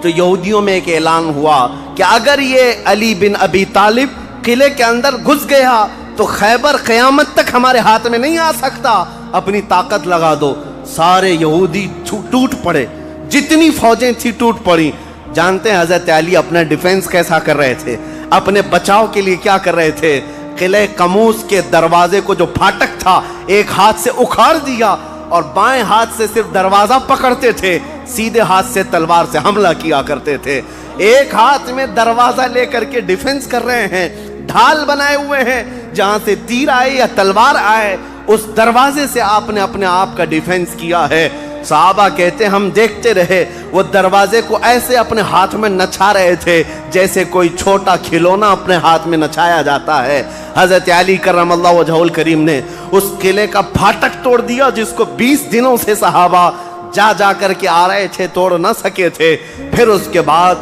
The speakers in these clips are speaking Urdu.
تو یہودیوں میں ایک اعلان ہوا کہ اگر یہ علی بن ابی طالب قلعے کے اندر گھس گیا تو خیبر قیامت تک ہمارے ہاتھ میں نہیں آ سکتا، اپنی طاقت لگا دو۔ سارے یہودی ٹوٹ پڑے، جتنی فوجیں تھی ٹوٹ پڑی۔ جانتے ہیں حضرت علی اپنا ڈیفنس کیسا کر رہے تھے، اپنے بچاؤ کے لیے کیا کر رہے تھے؟ قلعہ قموس کے دروازے کو جو پھاٹک تھا ایک ہاتھ سے اکھاڑ دیا اور بائیں ہاتھ سے صرف دروازہ پکڑتے تھے، سیدھے ہاتھ سے تلوار سے حملہ کیا کرتے تھے۔ ایک ہاتھ میں دروازہ لے کر کے ڈیفنس کر رہے ہیں، ڈھال بنائے ہوئے ہیں، جہاں سے تیر آئے یا تلوار آئے اس دروازے سے آپ نے اپنے آپ کا ڈیفنس کیا ہے۔ صحابہ کہتے ہیں ہم دیکھتے رہے، وہ دروازے کو ایسے اپنے ہاتھ میں نچا رہے تھے جیسے کوئی چھوٹا کھلونا اپنے ہاتھ میں نچایا جاتا ہے۔ حضرت علی کرم اللہ وجہہ الکریم نے اس قلعے کا پھاٹک توڑ دیا جس کو 20 دنوں سے صحابہ جا کر کے آ رہے تھے، توڑ نہ سکے تھے۔ پھر اس کے بعد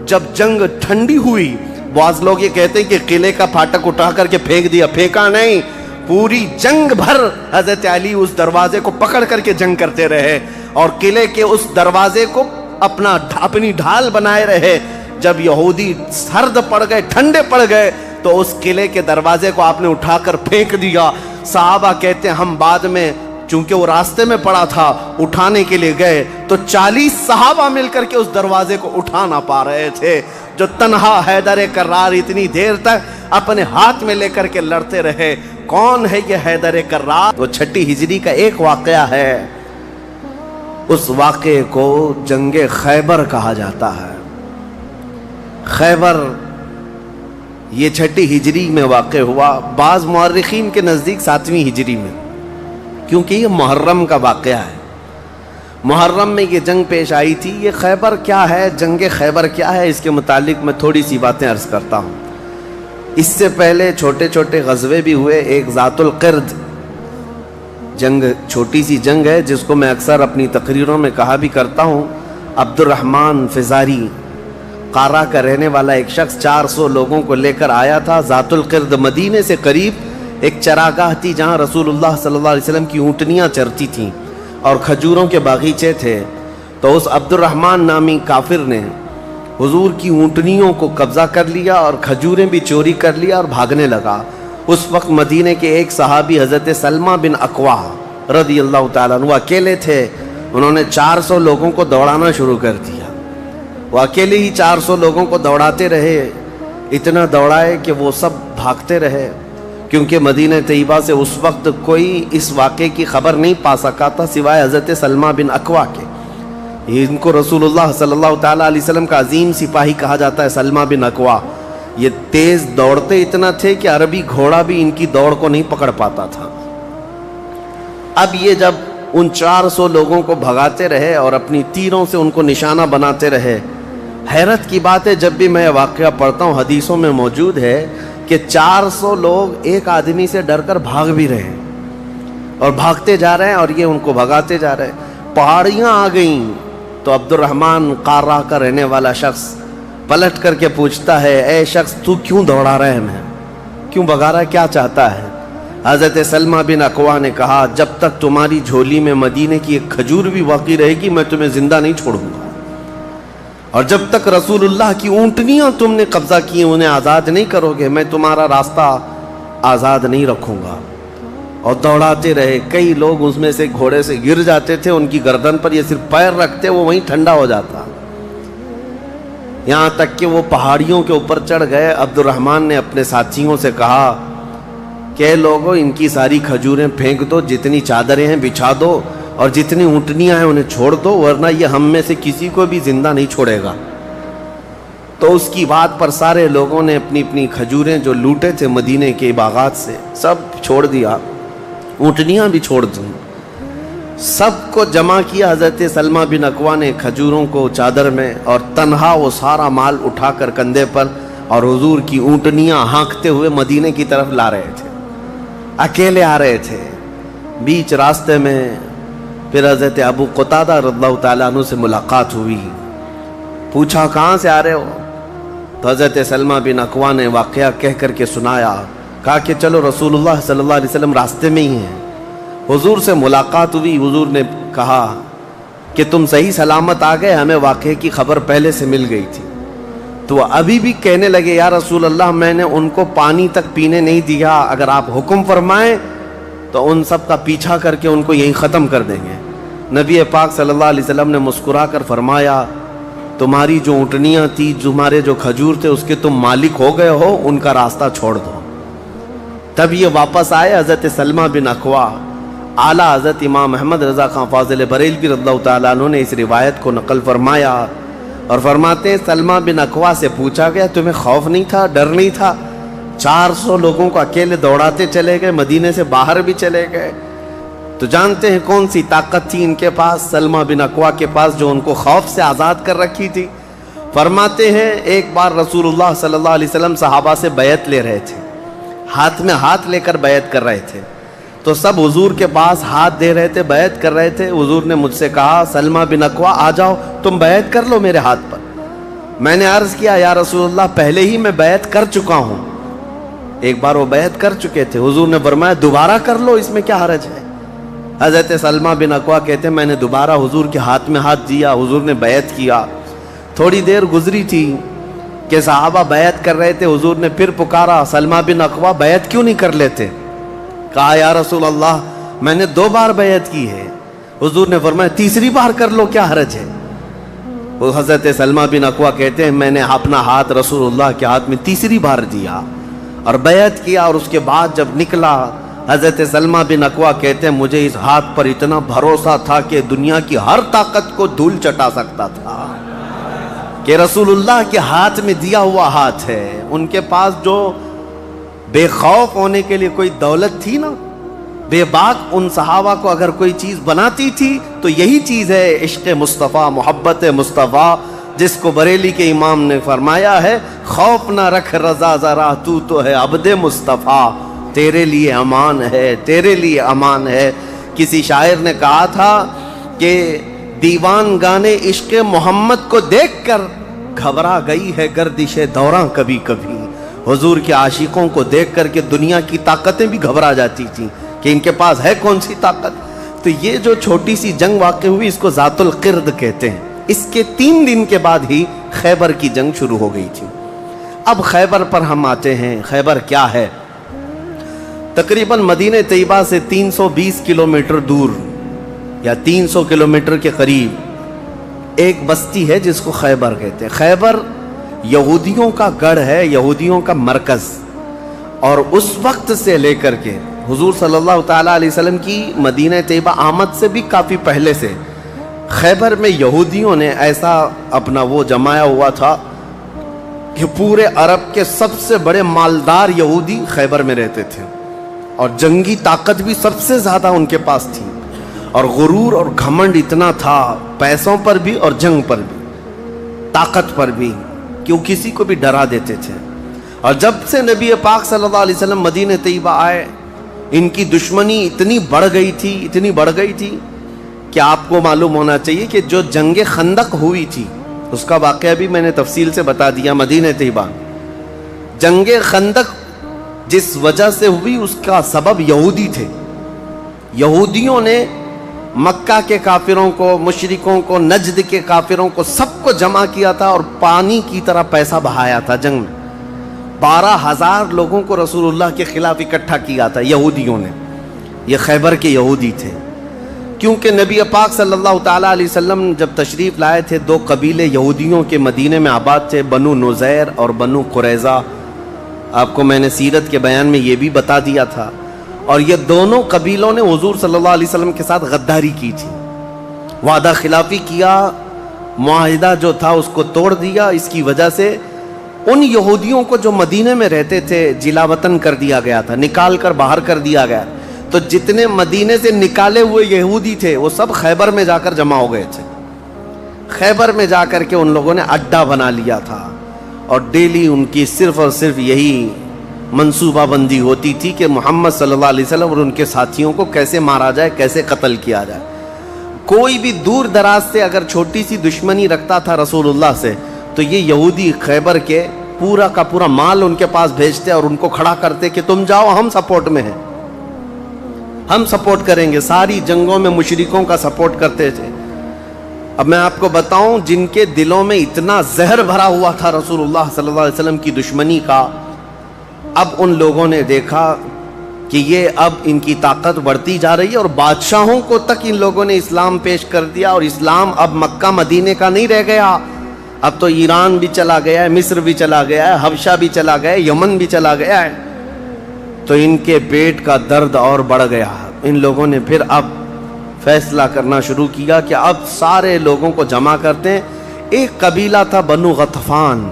جب جنگ ٹھنڈی ہوئی، بعض لوگ یہ کہتے ہیں کہ قلعے کا پھاٹک اٹھا کر کے پھینک دیا، پھینکا نہیں، پوری جنگ بھر حضرت علی اس دروازے کو پکڑ کر کے جنگ کرتے رہے اور قلعے کے اس دروازے کو اپنی ڈھال بنائے رہے۔ جب یہودی سرد پڑ گئے، ٹھنڈے پڑ گئے تو اس قلعے کے دروازے کو آپ نے اٹھا کر پھینک دیا۔ صحابہ کہتے ہیں ہم بعد میں، چونکہ وہ راستے میں پڑا تھا، اٹھانے کے لیے گئے تو 40 صحابہ مل کر کے اس دروازے کو اٹھا نہ پا رہے تھے۔ جو تنہا حیدر کرار اتنی دیر تک اپنے ہاتھ میں لے کر کے لڑتے رہے۔ کون ہے یہ حیدر کرار؟ وہ 6 ہجری کا ایک واقعہ ہے، اس واقعے کو جنگ خیبر کہا جاتا ہے۔ خیبر یہ 6 ہجری میں واقع ہوا، بعض مورخین کے نزدیک 7ویں ہجری میں، کیونکہ یہ محرم کا واقعہ ہے۔ محرم میں یہ جنگ پیش آئی تھی۔ یہ خیبر کیا ہے، جنگ خیبر کیا ہے، اس کے متعلق میں تھوڑی سی باتیں عرض کرتا ہوں۔ اس سے پہلے چھوٹے چھوٹے غزوے بھی ہوئے۔ ایک ذات القرد جنگ، چھوٹی سی جنگ ہے جس کو میں اکثر اپنی تقریروں میں کہا بھی کرتا ہوں۔ عبد الرحمن فزاری قارہ کا رہنے والا ایک شخص 400 لوگوں کو لے کر آیا تھا ذات القرد۔ مدینے سے قریب ایک چراگاہ تھی جہاں رسول اللہ صلی اللہ علیہ وسلم کی اونٹنیاں چرتی تھیں اور کھجوروں کے باغیچے تھے۔ تو اس عبد الرحمن نامی کافر نے حضور کی اونٹنیوں کو قبضہ کر لیا اور کھجوریں بھی چوری کر لیا اور بھاگنے لگا۔ اس وقت مدینے کے ایک صحابی حضرت سلمہ بن اکوا رضی اللہ تعالیٰ عنہ اکیلے تھے۔ انہوں نے 400 لوگوں کو دوڑانا شروع کر دیا۔ وہ اکیلے ہی 400 لوگوں کو دوڑاتے رہے، اتنا دوڑائے کہ وہ سب بھاگتے رہے، کیونکہ مدینہ طیبہ سے اس وقت کوئی اس واقعے کی خبر نہیں پا سکا تھا سوائے حضرت سلمہ بن اکوا کے۔ ان کو رسول اللہ صلی اللہ تعالیٰ علیہ وسلم کا عظیم سپاہی کہا جاتا ہے، سلمہ بن اکوا۔ یہ تیز دوڑتے اتنا تھے کہ عربی گھوڑا بھی ان کی دوڑ کو نہیں پکڑ پاتا تھا۔ اب یہ جب ان 400 لوگوں کو بھگاتے رہے اور اپنی تیروں سے ان کو نشانہ بناتے رہے، حیرت کی بات ہے جب بھی میں واقعہ پڑھتا ہوں حدیثوں میں موجود ہے کہ 400 لوگ ایک آدمی سے ڈر کر بھاگ بھی رہے ہیں اور بھاگتے جا رہے ہیں اور یہ ان کو بھگاتے جا رہے ہیں۔ پہاڑیاں آ گئیں تو عبد الرحمن قارہ کا رہنے والا شخص پلٹ کر کے پوچھتا ہے، اے شخص تو کیوں دوڑا رہا ہے، ہمیں کیوں بھگا رہا ہے، کیا چاہتا ہے؟ حضرت سلمہ بن اکوا نے کہا جب تک تمہاری جھولی میں مدینے کی ایک کھجور بھی باقی رہے گی میں تمہیں زندہ نہیں چھوڑوں گا، اور جب تک رسول اللہ کی اونٹنیاں تم نے قبضہ کی انہیں آزاد نہیں کرو گے میں تمہارا راستہ آزاد نہیں رکھوں گا۔ اور دوڑاتے رہے۔ کئی لوگ اس میں سے گھوڑے سے گر جاتے تھے، ان کی گردن پر یہ صرف پیر رکھتے وہ وہیں ٹھنڈا ہو جاتا، یہاں تک کہ وہ پہاڑیوں کے اوپر چڑھ گئے۔ عبد الرحمن نے اپنے ساتھیوں سے کہا کہ لوگوں ان کی ساری کھجوریں پھینک دو، جتنی چادریں ہیں بچھا دو اور جتنی اونٹنیاں ہیں انہیں چھوڑ دو، ورنہ یہ ہم میں سے کسی کو بھی زندہ نہیں چھوڑے گا۔ تو اس کی بات پر سارے لوگوں نے اپنی اپنی کھجوریں جو لوٹے تھے مدینے کے باغات سے سب چھوڑ دیا، اونٹنیاں بھی چھوڑ دیں، سب کو جمع کیا۔ حضرت سلمہ بن اکوا نے کھجوروں کو چادر میں اور تنہا وہ سارا مال اٹھا کر کندھے پر اور حضور کی اونٹنیاں ہانکتے ہوئے مدینے کی طرف لا رہے تھے، اکیلے آ رہے تھے۔ بیچ راستے میں پھر حضرت ابو قتادہ رضی اللہ تعالیٰ عنہ سے ملاقات ہوئی، پوچھا کہاں سے آ رہے ہو؟ تو حضرت سلمہ بن اکوا نے واقعہ کہہ کر کے سنایا، کہا کہ چلو رسول اللہ صلی اللہ علیہ وسلم راستے میں ہی ہیں۔ حضور سے ملاقات ہوئی، حضور نے کہا کہ تم صحیح سلامت آ گئے، ہمیں واقعے کی خبر پہلے سے مل گئی تھی۔ تو وہ ابھی بھی کہنے لگے یا رسول اللہ میں نے ان کو پانی تک پینے نہیں دیا، اگر آپ حکم فرمائیں تو ان سب کا پیچھا کر کے ان کو یہیں ختم کر دیں گے۔ نبی پاک صلی اللہ علیہ وسلم نے مسکرا کر فرمایا تمہاری جو اونٹنیاں تھی، تمہارے جو کھجور تھے، اس کے تم مالک ہو گئے ہو، ان کا راستہ چھوڑ دو۔ تب یہ واپس آئے حضرت سلمہ بن اکوع۔ اعلیٰ حضرت امام احمد رضا خان فاضل بریلوی رضی اللہ تعالیٰ عنہ نے اس روایت کو نقل فرمایا اور فرماتے ہیں سلمہ بن اکوع سے پوچھا گیا تمہیں خوف نہیں تھا، ڈر نہیں تھا؟ 400 لوگوں کو اکیلے دوڑاتے چلے گئے، مدینے سے باہر بھی چلے گئے۔ تو جانتے ہیں کون سی طاقت تھی ان کے پاس، سلمہ بن اکوع کے پاس، جو ان کو خوف سے آزاد کر رکھی تھی۔ فرماتے ہیں ایک بار رسول اللہ صلی اللہ علیہ وسلم صحابہ سے بیعت لے رہے تھے، ہاتھ میں ہاتھ لے کر بیعت کر رہے تھے، تو سب حضور کے پاس ہاتھ دے رہے تھے، بیعت کر رہے تھے۔ حضور نے مجھ سے کہا سلمہ بن اکوع آ جاؤ، تم بیعت کر لو میرے ہاتھ پر۔ میں نے عرض کیا یا رسول اللہ پہلے ہی میں بیعت کر چکا ہوں، ایک بار وہ بیعت کر چکے تھے۔ حضور نے فرمایا دوبارہ کر لو، اس میں کیا حرج ہے؟ حضرت سلمہ بن اکوع کہتے ہیں میں نے دوبارہ حضور کے ہاتھ میں ہاتھ دیا، حضور نے بیعت کیا۔ تھوڑی دیر گزری تھی کہ صحابہ بیعت کر رہے تھے، حضور نے پھر پکارا سلمہ بن اکوع بیعت کیوں نہیں کر لیتے؟ کہا یا رسول اللہ میں نے 2 بار بیعت کی ہے۔ حضور نے فرمایا تیسری بار کر لو، کیا حرج ہے؟ وہ حضرت سلمہ بن اکوع کہتے ہیں میں نے اپنا ہاتھ رسول اللہ کے ہاتھ میں تیسری بار دیا اور بیعت کیا، اور اس کے بعد جب نکلا حضرت سلمہ بن اکوع کہتے ہیں مجھے اس ہاتھ پر اتنا بھروسہ تھا کہ دنیا کی ہر طاقت کو دھول چٹا سکتا تھا، کہ رسول اللہ کے ہاتھ میں دیا ہوا ہاتھ ہے۔ ان کے پاس جو بے خوف ہونے کے لیے کوئی دولت تھی نا، بے باک ان صحابہ کو اگر کوئی چیز بناتی تھی تو یہی چیز ہے عشق مصطفیٰ، محبت مصطفیٰ، جس کو بریلی کے امام نے فرمایا ہے خوف نہ رکھ رضا ذرا تو ہے عبد مصطفیٰ، تیرے لیے امان ہے، تیرے لیے امان ہے۔ کسی شاعر نے کہا تھا کہ دیوان گانے عشق محمد کو دیکھ کر گھبرا گئی ہے گردش دوراں کبھی کبھی۔ حضور کے عاشقوں کو دیکھ کر کے دنیا کی طاقتیں بھی گھبرا جاتی تھیں کہ ان کے پاس ہے کون سی طاقت۔ تو یہ جو چھوٹی سی جنگ واقع ہوئی اس کو ذات القرد کہتے ہیں۔ اس کے 3 دن کے بعد ہی خیبر کی جنگ شروع ہو گئی تھی۔ اب خیبر پر ہم آتے ہیں۔ خیبر کیا ہے؟ تقریباً مدینہ طیبہ سے 320 کلومیٹر دور یا 300 کلومیٹر کے قریب ایک بستی ہے جس کو خیبر کہتے ہیں۔ خیبر یہودیوں کا گڑھ ہے، یہودیوں کا مرکز، اور اس وقت سے لے کر کے حضور صلی اللہ تعالیٰ علیہ وسلم کی مدینہ طیبہ آمد سے بھی کافی پہلے سے خیبر میں یہودیوں نے ایسا اپنا وہ جمایا ہوا تھا کہ پورے عرب کے سب سے بڑے مالدار یہودی خیبر میں رہتے تھے، اور جنگی طاقت بھی سب سے زیادہ ان کے پاس تھی، اور غرور اور گھمنڈ اتنا تھا، پیسوں پر بھی اور جنگ پر بھی، طاقت پر بھی، کہ وہ کسی کو بھی ڈرا دیتے تھے۔ اور جب سے نبی پاک صلی اللہ علیہ وسلم مدینہ طیبہ آئے ان کی دشمنی اتنی بڑھ گئی تھی کہ آپ کو معلوم ہونا چاہیے کہ جو جنگ خندق ہوئی تھی اس کا واقعہ بھی میں نے تفصیل سے بتا دیا۔ مدینہ طیبہ جنگ خندق جس وجہ سے ہوئی اس کا سبب یہودی تھے۔ یہودیوں نے مکہ کے کافروں کو، مشرکوں کو، نجد کے کافروں کو سب کو جمع کیا تھا اور پانی کی طرح پیسہ بہایا تھا جنگ میں۔ 12,000 لوگوں کو رسول اللہ کے خلاف اکٹھا کیا تھا یہودیوں نے۔ یہ خیبر کے یہودی تھے، کیونکہ نبی پاک صلی اللہ تعالیٰ علیہ وسلم جب تشریف لائے تھے 2 قبیلے یہودیوں کے مدینے میں آباد تھے، بنو نذیر اور بنو قریظہ۔ آپ کو میں نے سیرت کے بیان میں یہ بھی بتا دیا تھا، اور یہ دونوں قبیلوں نے حضور صلی اللہ علیہ وسلم کے ساتھ غداری کی تھی، وعدہ خلافی کیا، معاہدہ جو تھا اس کو توڑ دیا۔ اس کی وجہ سے ان یہودیوں کو جو مدینے میں رہتے تھے جلا وطن کر دیا گیا تھا، نکال کر باہر کر دیا گیا۔ تو جتنے مدینے سے نکالے ہوئے یہودی تھے وہ سب خیبر میں جا کر جمع ہو گئے تھے۔ خیبر میں جا کر کے ان لوگوں نے اڈا بنا لیا تھا، اور ڈیلی ان کی صرف اور صرف یہی منصوبہ بندی ہوتی تھی کہ محمد صلی اللہ علیہ وسلم اور ان کے ساتھیوں کو کیسے مارا جائے، کیسے قتل کیا جائے۔ کوئی بھی دور دراز سے اگر چھوٹی سی دشمنی رکھتا تھا رسول اللہ سے تو یہ یہودی خیبر کے پورا کا پورا مال ان کے پاس بھیجتے اور ان کو کھڑا کرتے کہ تم جاؤ، ہم سپورٹ میں ہیں، ہم سپورٹ کریں گے۔ ساری جنگوں میں مشرکوں کا سپورٹ کرتے تھے۔ اب میں آپ کو بتاؤں جن کے دلوں میں اتنا زہر بھرا ہوا تھا رسول اللہ صلی اللہ علیہ وسلم کی دشمنی کا، اب ان لوگوں نے دیکھا کہ یہ اب ان کی طاقت بڑھتی جا رہی ہے اور بادشاہوں کو تک ان لوگوں نے اسلام پیش کر دیا، اور اسلام اب مکہ مدینے کا نہیں رہ گیا، اب تو ایران بھی چلا گیا ہے، مصر بھی چلا گیا ہے، حبشہ بھی چلا گیا ہے، یمن بھی چلا گیا ہے۔ تو ان کے پیٹ کا درد اور بڑھ گیا۔ ان لوگوں نے پھر اب فیصلہ کرنا شروع کیا کہ اب سارے لوگوں کو جمع کرتے ہیں۔ ایک قبیلہ تھا بنو غطفان،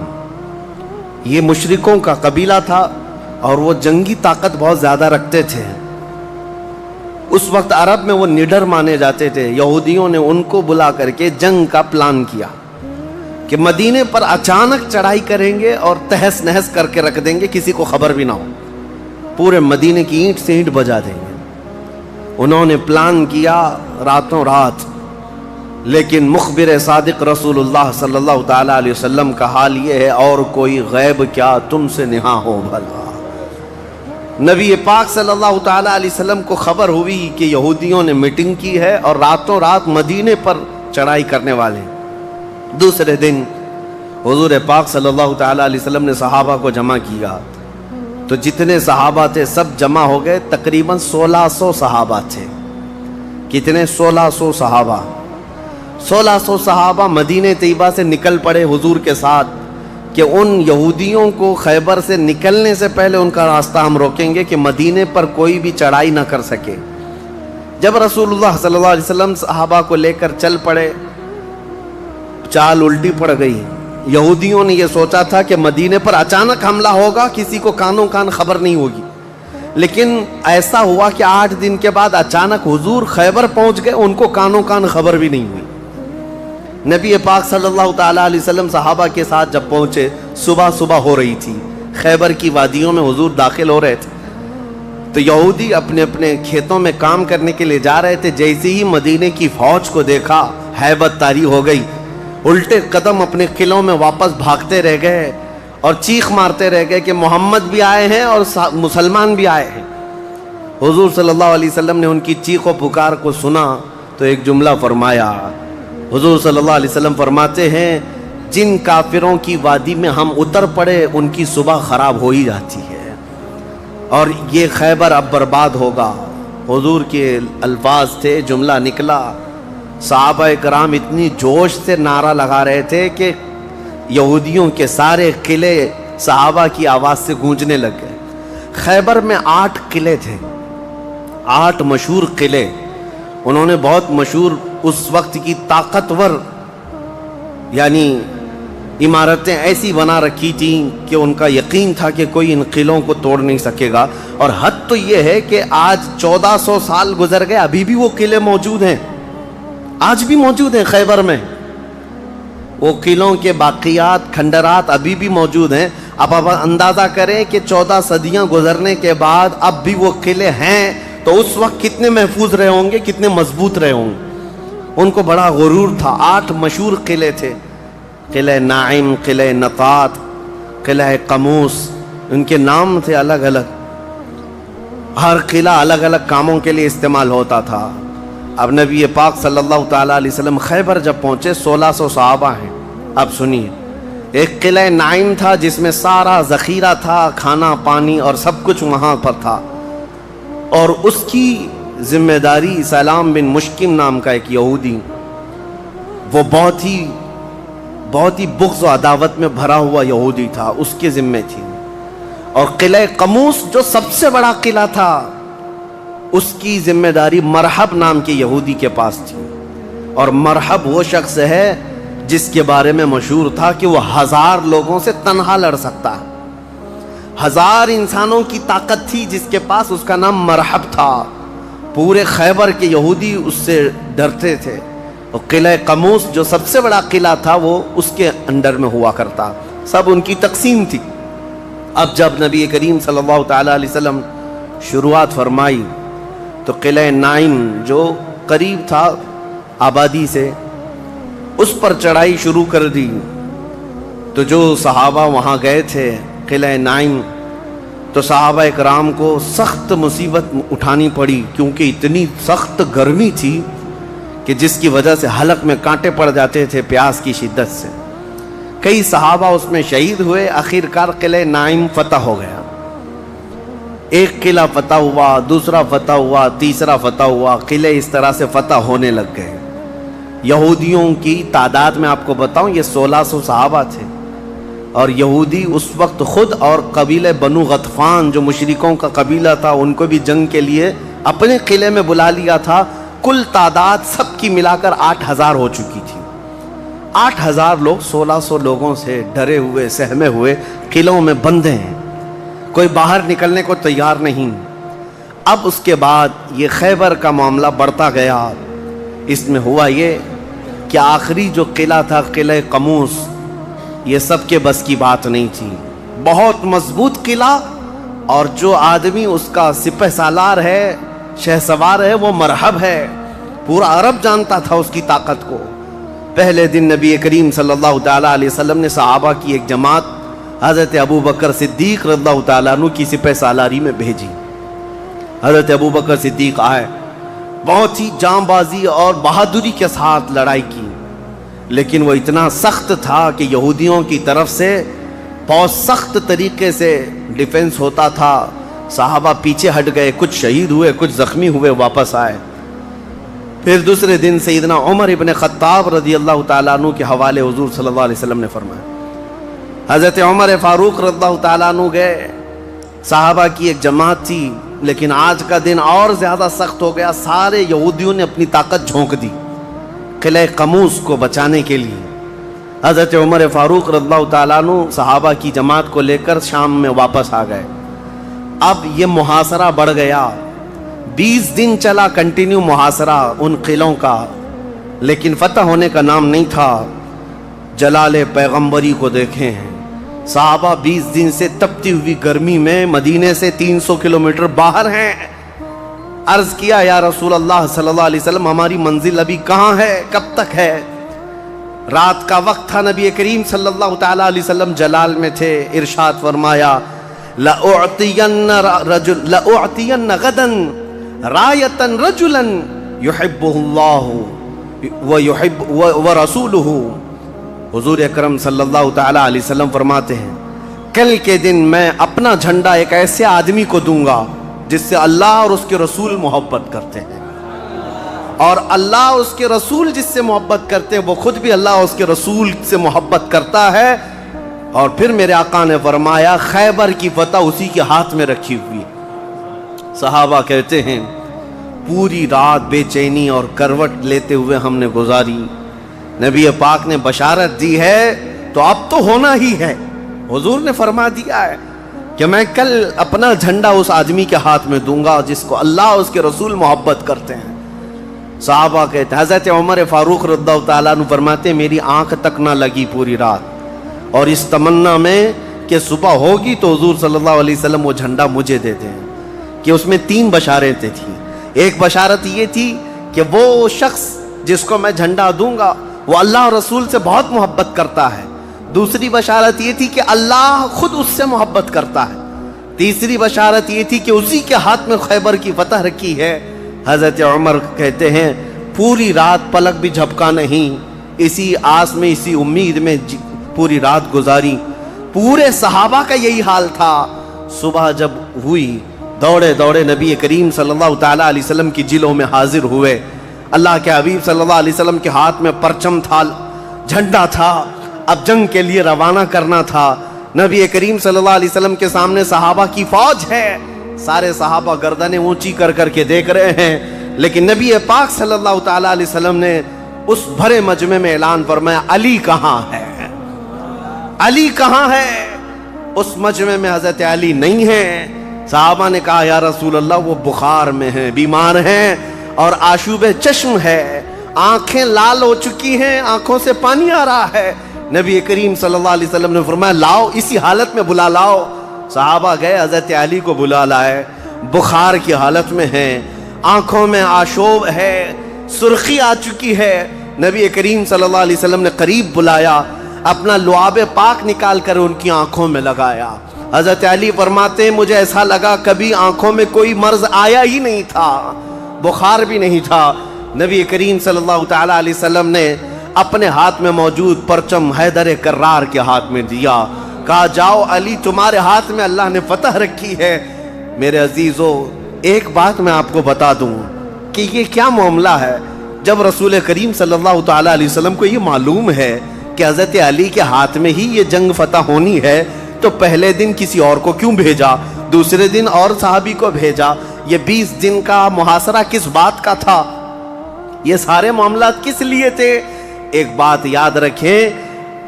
یہ مشرکوں کا قبیلہ تھا اور وہ جنگی طاقت بہت زیادہ رکھتے تھے۔ اس وقت عرب میں وہ نڈر مانے جاتے تھے۔ یہودیوں نے ان کو بلا کر کے جنگ کا پلان کیا کہ مدینے پر اچانک چڑھائی کریں گے اور تہس نہس کر کے رکھ دیں گے، کسی کو خبر بھی نہ ہو، پورے مدینے کی اینٹ سے اینٹ بجا دیں گے۔ انہوں نے پلان کیا راتوں رات، لیکن مخبر صادق رسول اللہ صلی اللہ تعالیٰ علیہ وسلم کا حال یہ ہے، اور کوئی غیب کیا تم سے نہاں ہو بھلا۔ نبی پاک صلی اللہ تعالیٰ علیہ وسلم کو خبر ہوئی کہ یہودیوں نے میٹنگ کی ہے اور راتوں رات مدینے پر چڑھائی کرنے والے ہیں۔ دوسرے دن حضور پاک صلی اللہ تعالیٰ علیہ وسلم نے صحابہ کو جمع کیا، تو جتنے صحابہ تھے سب جمع ہو گئے، تقریباً 1600 صحابہ تھے۔ کتنے؟ 1600 صحابہ۔ 1600 صحابہ مدینہ طیبہ سے نکل پڑے حضور کے ساتھ کہ ان یہودیوں کو خیبر سے نکلنے سے پہلے ان کا راستہ ہم روکیں گے کہ مدینے پر کوئی بھی چڑھائی نہ کر سکے۔ جب رسول اللہ صلی اللہ علیہ وسلم صحابہ کو لے کر چل پڑے، چال الٹی پڑ گئی۔ یہودیوں نے یہ سوچا تھا کہ مدینے پر اچانک حملہ ہوگا، کسی کو کانوں کان خبر نہیں ہوگی، لیکن ایسا ہوا کہ 8 دن کے بعد اچانک حضور خیبر پہنچ گئے، ان کو کانوں کان خبر بھی نہیں ہوئی۔ نبی پاک صلی اللہ تعالیٰ علیہ وسلم صحابہ کے ساتھ جب پہنچے، صبح ہو رہی تھی، خیبر کی وادیوں میں حضور داخل ہو رہے تھے، تو یہودی اپنے اپنے کھیتوں میں کام کرنے کے لیے جا رہے تھے۔ جیسے ہی مدینے کی فوج کو دیکھا، ہیبت طاری ہو گئی، الٹے قدم اپنے قلعوں میں واپس بھاگتے رہ گئے اور چیخ مارتے رہ گئے کہ محمد بھی آئے ہیں اور مسلمان بھی آئے ہیں۔ حضور صلی اللہ علیہ وسلم نے ان کی چیخ و پکار کو سنا تو ایک جملہ فرمایا۔ حضور صلی اللہ علیہ وسلم فرماتے ہیں، جن کافروں کی وادی میں ہم اتر پڑے ان کی صبح خراب ہو ہی جاتی ہے، اور یہ خیبر اب برباد ہوگا۔ حضور کے الفاظ تھے، جملہ نکلا۔ صحابہ کرام اتنی جوش سے نعرہ لگا رہے تھے کہ یہودیوں کے سارے قلعے صحابہ کی آواز سے گونجنے لگ گئے۔ خیبر میں 8 قلعے تھے، 8 مشہور قلعے۔ انہوں نے بہت مشہور اس وقت کی طاقتور یعنی عمارتیں ایسی بنا رکھی تھیں کہ ان کا یقین تھا کہ کوئی ان قلعوں کو توڑ نہیں سکے گا۔ اور حد تو یہ ہے کہ آج 1400 سال گزر گئے، ابھی بھی وہ قلعے موجود ہیں، آج بھی موجود ہیں خیبر میں۔ وہ قلعوں کے باقیات، کھنڈرات ابھی بھی موجود ہیں۔ اب آپ اندازہ کریں کہ 14 صدیاں گزرنے کے بعد اب بھی وہ قلعے ہیں، تو اس وقت کتنے محفوظ رہے ہوں گے، کتنے مضبوط رہے ہوں گے۔ ان کو بڑا غرور تھا۔ 8 مشہور قلعے تھے، قلعہ نائم، قلعہ نطات، قلعہ قموس، ان کے نام تھے الگ الگ۔ ہر قلعہ الگ الگ کاموں کے لیے استعمال ہوتا تھا۔ اب نبی پاک صلی اللہ تعالیٰ علیہ وسلم خیبر جب پہنچے، 1600 صحابہ ہیں۔ اب سنیے، ایک قلعہ نائم تھا جس میں سارا ذخیرہ تھا، کھانا پانی اور سب کچھ وہاں پر تھا، اور اس کی ذمہ داری سلام بن مشکم نام کا ایک یہودی، وہ بہت ہی بغض و عداوت میں بھرا ہوا یہودی تھا، اس کے ذمہ تھی۔ اور قلعہ قموس جو سب سے بڑا قلعہ تھا، اس کی ذمہ داری مرحب نام کے یہودی کے پاس تھی۔ اور مرحب وہ شخص ہے جس کے بارے میں مشہور تھا کہ وہ 1000 لوگوں سے تنہا لڑ سکتا ہے۔ 1000 انسانوں کی طاقت تھی جس کے پاس، اس کا نام مرحب تھا۔ پورے خیبر کے یہودی اس سے ڈرتے تھے۔ اور قلعہ قموس جو سب سے بڑا قلعہ تھا، وہ اس کے انڈر میں ہوا کرتا، سب ان کی تقسیم تھی۔ اب جب نبی کریم صلی اللہ تعالیٰ علیہ وسلم شروعات فرمائی تو قلعہ نائم جو قریب تھا آبادی سے، اس پر چڑھائی شروع کر دی۔ تو جو صحابہ وہاں گئے تھے قلعہ نائم، تو صحابہ اکرام کو سخت مصیبت اٹھانی پڑی، کیونکہ اتنی سخت گرمی تھی کہ جس کی وجہ سے حلق میں کانٹے پڑ جاتے تھے پیاس کی شدت سے. کئی صحابہ اس میں شہید ہوئے. آخر کار قلعہ نائم فتح ہو گیا. ایک قلعہ فتح ہوا, دوسرا فتح ہوا, تیسرا فتح ہوا. قلعے اس طرح سے فتح ہونے لگ گئے. یہودیوں کی تعداد میں آپ کو بتاؤں, یہ 1600 صحابہ تھے. اور یہودی اس وقت خود اور قبیلہ بنو غطفان جو مشرکوں کا قبیلہ تھا ان کو بھی جنگ کے لیے اپنے قلعے میں بلا لیا تھا. کل تعداد سب کی ملا کر 8000 ہو چکی تھی. 8000 لوگ 1600 لوگوں سے ڈرے ہوئے سہمے ہوئے قلعوں میں بندے ہیں. کوئی باہر نکلنے کو تیار نہیں. اب اس کے بعد یہ خیبر کا معاملہ بڑھتا گیا. اس میں ہوا یہ کہ آخری جو قلعہ تھا قلعہ قموس, یہ سب کے بس کی بات نہیں تھی. بہت مضبوط قلعہ, اور جو آدمی اس کا سپہ سالار ہے, شہ سوار ہے, وہ مرحب ہے. پورا عرب جانتا تھا اس کی طاقت کو. پہلے دن نبی کریم صلی اللہ تعالیٰ علیہ وسلم نے صحابہ کی ایک جماعت حضرت ابو بکر صدیق رضی اللہ تعالیٰ عنہ کی سپہ سالاری میں بھیجی. حضرت ابو بکر صدیق آئے, بہت ہی جام بازی اور بہادری کے ساتھ لڑائی کی. لیکن وہ اتنا سخت تھا کہ یہودیوں کی طرف سے بہت سخت طریقے سے ڈیفنس ہوتا تھا. صحابہ پیچھے ہٹ گئے, کچھ شہید ہوئے, کچھ زخمی ہوئے, واپس آئے. پھر دوسرے دن سیدنا عمر ابن خطاب رضی اللہ تعالیٰ عنہ کے حوالے حضور صلی اللہ علیہ وسلم نے فرمایا. حضرت عمر فاروق رضی اللہ تعالیٰ عنہ گئے. صحابہ کی ایک جماعت تھی, لیکن آج کا دن اور زیادہ سخت ہو گیا. سارے یہودیوں نے اپنی طاقت جھونک دی قلعہ قموس کو بچانے کے لیے. حضرت عمر فاروق رضی اللہ تعالیٰ عنہ صحابہ کی جماعت کو لے کر شام میں واپس آ گئے. اب یہ محاصرہ بڑھ گیا. 20 دن چلا کنٹینیو محاصرہ ان قلعوں کا, لیکن فتح ہونے کا نام نہیں تھا. جلال پیغمبری کو دیکھیں ہیں, صحابہ 20 دن سے تپتی ہوئی گرمی میں مدینے سے 300 کلومیٹر باہر ہیں. عرض کیا یا رسول اللہ صلی اللہ علیہ وسلم, ہماری منزل ابھی کہاں ہے, کب تک ہے؟ رات کا وقت تھا. نبی کریم صلی اللہ تعالیٰ علیہ وسلم جلال میں تھے. ارشاد فرمایا لَأُعْتِيَنَّ غَدًا رَایَةً رَجُلًا يُحِبُّهُ اللَّهُ وَرَسُولُهُ. حضور اکرم صلی اللہ تعالیٰ علیہ وسلم فرماتے ہیں, کل کے دن میں اپنا جھنڈا ایک ایسے آدمی کو دوں گا جس سے اللہ اور اس کے رسول محبت کرتے ہیں, اور اللہ اور اس کے رسول جس سے محبت کرتے ہیں وہ خود بھی اللہ اور اس کے رسول سے محبت کرتا ہے. اور پھر میرے آقا نے فرمایا خیبر کی فتح اسی کے ہاتھ میں رکھی ہوئی. صحابہ کہتے ہیں پوری رات بے چینی اور کروٹ لیتے ہوئے ہم نے گزاری. نبی پاک نے بشارت دی ہے تو اب تو ہونا ہی ہے. حضور نے فرما دیا ہے کہ میں کل اپنا جھنڈا اس آدمی کے ہاتھ میں دوں گا جس کو اللہ اور اس کے رسول محبت کرتے ہیں. صحابہ کہتے ہیں, حضرت عمر فاروق رضی اللہ تعالیٰ عنہ فرماتے ہیں میری آنکھ تک نہ لگی پوری رات, اور اس تمنا میں کہ صبح ہوگی تو حضور صلی اللہ علیہ وسلم وہ جھنڈا مجھے دے دیں. کہ اس میں 3 بشارتیں تھیں. ایک بشارت یہ تھی کہ وہ شخص جس کو میں جھنڈا دوں گا وہ اللہ اور رسول سے بہت محبت کرتا ہے. دوسری بشارت یہ تھی کہ اللہ خود اس سے محبت کرتا ہے. تیسری بشارت یہ تھی کہ اسی کے ہاتھ میں خیبر کی فتح رکھی ہے. حضرت عمر کہتے ہیں پوری رات پلک بھی جھپکا نہیں, اسی آس میں اسی امید میں پوری رات گزاری. پورے صحابہ کا یہی حال تھا. صبح جب ہوئی دوڑے دوڑے نبی کریم صلی اللہ تعالیٰ علیہ وسلم کی جلوں میں حاضر ہوئے. اللہ کے حبیب صلی اللہ علیہ وسلم کے ہاتھ میں پرچم تھا, جھنڈا تھا. اب جنگ کے لیے روانہ کرنا تھا. نبی کریم صلی اللہ علیہ وسلم کے سامنے صحابہ کی فوج ہے. سارے صحابہ گردنیں اونچی کر کر کے دیکھ رہے ہیں, لیکن نبی پاک صلی اللہ تعالیٰ علیہ وسلم نے اس بھرے مجمع میں اعلان فرمایا علی کہاں ہے, علی کہاں ہے. اس مجمع میں حضرت علی نہیں ہیں. صحابہ نے کہا یا رسول اللہ وہ بخار میں ہیں, بیمار ہیں اور آشوب چشم ہے, آنکھیں لال ہو چکی ہیں, آنکھوں سے پانی آ رہا ہے. نبی کریم صلی اللہ علیہ وسلم نے فرمایا لاؤ, اسی حالت میں بلا لاؤ. صحابہ گئے, حضرت علی کو بلا لائے. بخار کی حالت میں ہیں, آنکھوں میں آشوب ہے, سرخی آ چکی ہے. نبی کریم صلی اللہ علیہ وسلم نے قریب بلایا, اپنا لعاب پاک نکال کر ان کی آنکھوں میں لگایا. حضرت علی فرماتے ہیں مجھے ایسا لگا کبھی آنکھوں میں کوئی مرض آیا ہی نہیں تھا, بخار بھی نہیں تھا. نبی کریم صلی اللہ تعالی علیہ وسلم نے اپنے ہاتھ میں موجود پرچم حیدر کرار کے ہاتھ میں دیا، کہا جاؤ علی تمہارے ہاتھ میں اللہ نے فتح رکھی ہے۔ میرے عزیزو، ایک بات میں آپ کو بتا دوں کہ یہ کیا معاملہ ہے۔ جب رسول کریم صلی اللہ تعالی علیہ وسلم کو یہ معلوم ہے کہ حضرت علی کے ہاتھ میں ہی یہ جنگ فتح ہونی ہے، تو پہلے دن کسی اور کو کیوں بھیجا، دوسرے دن اور صحابی کو بھیجا؟ یہ 20 دن کا محاصرہ کس بات کا تھا؟ یہ سارے معاملات کس لیے تھے؟ ایک بات یاد رکھیں،